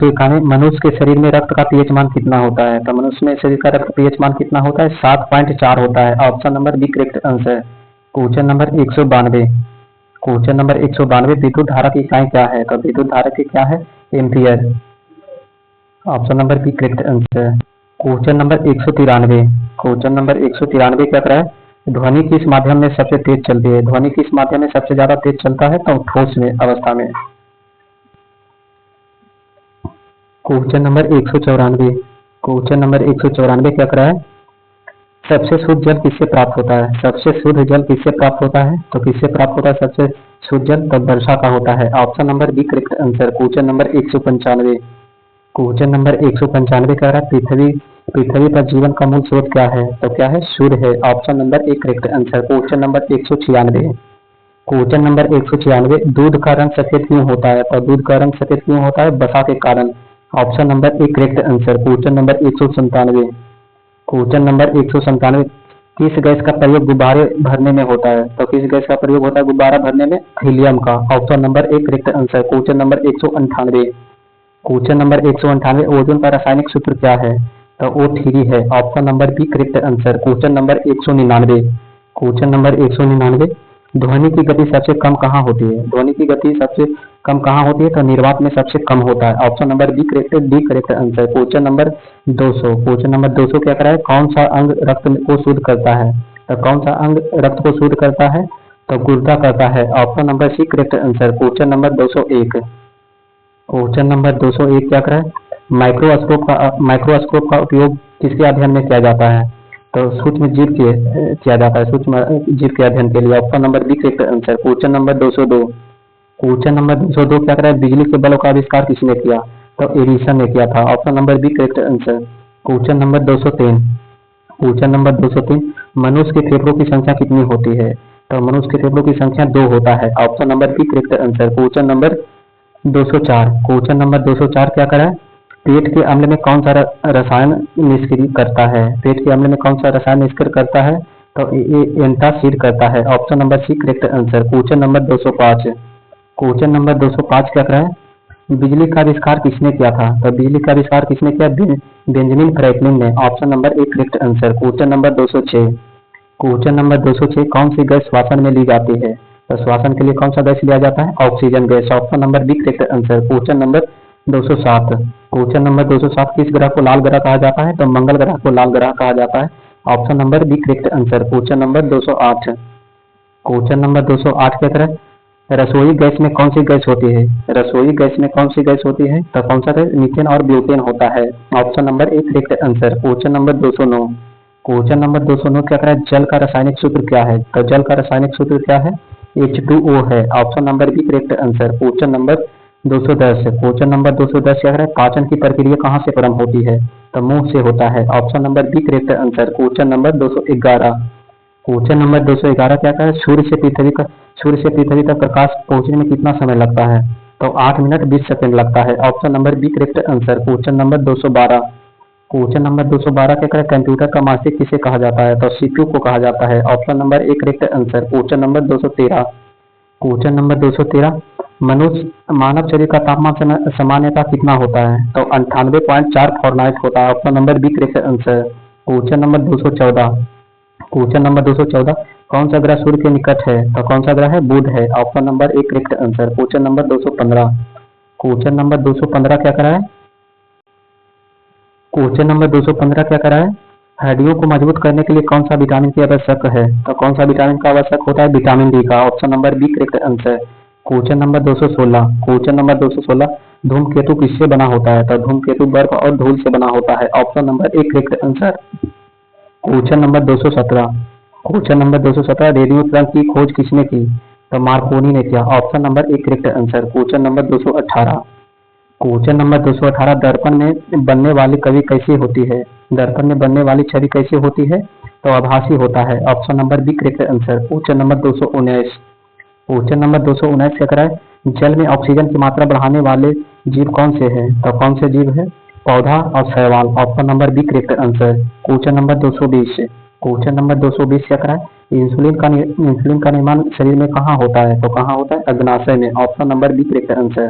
तो मनुष्य के शरीर में रक्त का पीएच मान कितना होता है? तो मनुष्य में शरीर का रक्त पीएच मान कितना होता है? 7.4 होता है। Option number B correct answer. Question number 192। Question number 192, विद्युत धारा की इकाई क्या है? तो विद्युत धारा की क्या है? Ampere. Option number B correct answer. Question number 193। Question number 193 क्या करा है? ध्वनि किस माध्यम में सबसे तेज चलती है? ध्वनि किस माध्यम में सबसे ज्यादा तेज चलता है? तो ठोस में अवस्था में। Question number 194। क्वेश्चन नंबर 194 क्या करा है? सबसे शुद्ध जल किससे प्राप्त होता है? सबसे शुद्ध जल किससे प्राप्त होता है? तो किससे प्राप्त होता है सबसे शुद्ध जल? तो वर्षा का होता है। Option number B correct answer. Question number 195। Question number 195 कह रहा है पृथ्वी पर जीवन का मूल स्रोत क्या है? तो क्या है? सूर्य है। Option number A correct answer. Question number 196। Question number 196, दूध का रंग सफेद क्यों होता है? तो दूध का रंग सफेद क्यों होता है? वसा के कारण। Option number A correct answer. Question number 197। Question number 197, किस गैस का प्रयोग गुब्बारे भरने में होता है? तो किस गैस का प्रयोग होता है गुब्बारा भरने में? हीलियम का। Option number A correct answer. Question number 198। Question number 198, ozone का रासायनिक सूत्र क्या है? तो O3 है। Option number B correct answer. Question number 199। Question number 199, ध्वनि की गति सबसे कम कहाँ होती है? ध्वनि की गति सबसे कम कहाँ होती है? तो निर्वात में सबसे कम होता है। Option number B correct answer. Question number 200। Question number 200 क्या करा है? कौन सा अंग रक्त को शुद्ध करता है? तो कौन सा अंग रक्त को शुद्ध करता है? तो गुर्दा करता है। Option number C correct answer. Question number 201। Question number 201 क्या करा है? माइक्रोस्कोप का उपयोग किसके अध्ययन में किया जाता है? तो सूक्ष्म जीव के किया जाता है, सूक्ष्म जीव के अध्ययन के लिए। Option number B correct answer. Question number 202। Question number 202 क्या करा है? बिजली के बल्ब का आविष्कार किसने किया? तो एडिसन ने किया था। Option number B correct answer. Question number 203। Question number 203, मनुष्य के फेफड़ों की संख्या कितनी होती है? तो मनुष्य के फेफड़ों की संख्या 2 होता है। Option number B correct answer. Question number 204। Question number 204 क्या करा है? पेट के अम्ल में कौन सा रसायन निष्क्रिय करता है? पेट के अम्ल में कौन सा रसायन निष्क्रिय करता है? तो एंटासिड करता है। Option number C correct answer. Question number 205। Question number 205 क्या करा है? बिजली का आविष्कार किसने किया था? तो बिजली का आविष्कार किसने किया? बेंजामिन फ्रैंकलिन ने। Option number A correct answer. Question number 206। Question number 206, कौन सी गैस श्वसन में ली जाती है? तो श्वसन के लिए कौन सा गैस लिया जाता है? Oxygen gas. Option number B correct answer. Question number 207। Question number 207, किस ग्रह को लाल ग्रह कहा जाता है? तो मंगल ग्रह को लाल ग्रह कहा जाता है। Option number B correct answer. Question number 208। Question number 208 क्या करें? रसोई गैस में कौन सी गैस होती है? रसोई गैस में कौन सी गैस होती है? तो कौन सा गैस? मीथेन और ब्यूटेन होता है। Option number A correct answer. Question number 209। Question number 209 क्या करें? जल का रासायनिक सूत्र क्या है? तो जल का रासायनिक सूत्र क्या है? H2O है। Option number B correct answer. Question number 210। Question number 210 क्या करें? पाचन की प्रक्रिया कहाँ से प्रारंभ होती है? तो मुंह से होता है। Option number B correct answer. Question number 211। Question number 211 क्या करें? सूर्य से पृथ्वी तक प्रकाश पहुंचने में कितना समय लगता है? तो 8 मिनट 20 सेकंड लगता है। Option number B correct answer. Question number 212। Question number 212 क्या करें? कंप्यूटर का मासिक किसे कहा जाता है? तो सीपीयू को कहा जाता है। Option number A correct answer. Question number 213। Question number 213, मानव शरीर का तापमान सामान्यतः कितना होता है? तो 98.4 फॉरेनहाइट होता है। Option number B correct answer. Question number 214। Question number 214, कौन सा ग्रह सूर्य के निकट है? तो कौन सा ग्रह है? बुध है। Option number A correct answer. Question number 215। Question number 215 क्या करा है? क्वेश्चन नंबर 215 क्या करा है? हड्डियों को मजबूत करने के लिए कौन सा विटामिन की आवश्यक है? तो कौन सा विटामिन का आवश्यक होता है? विटामिन डी का। Option number B correct answer. Question number 216। Question number 216, धूमकेतु किससे बना होता है? तो धूमकेतु बर्फ और धूल से बना होता है। Option number A correct answer. Question number 217। Question number 217, radio तरंग की खोज किसने की? तो मार्कोनी ने किया। Option number A correct answer. Question number 218। Question number 218, दर्पण में बनने वाली छवि कैसी होती है? दर्पण में बनने वाली छवि कैसी होती है? तो आभासी होता है। Option number B correct answer. Question number 219। Question number 219 क्या करा है? जल में ऑक्सीजन की मात्रा बढ़ाने वाले जीव कौन से हैं? तो कौन से जीव है? पौधा और शैवाल। Option number B correct answer. Question number 220। Question number 220 क्या करा है? इंसुलिन का निर्माण शरीर में कहाँ होता है? तो कहाँ होता है? अग्नाशय में। Option number B correct answer.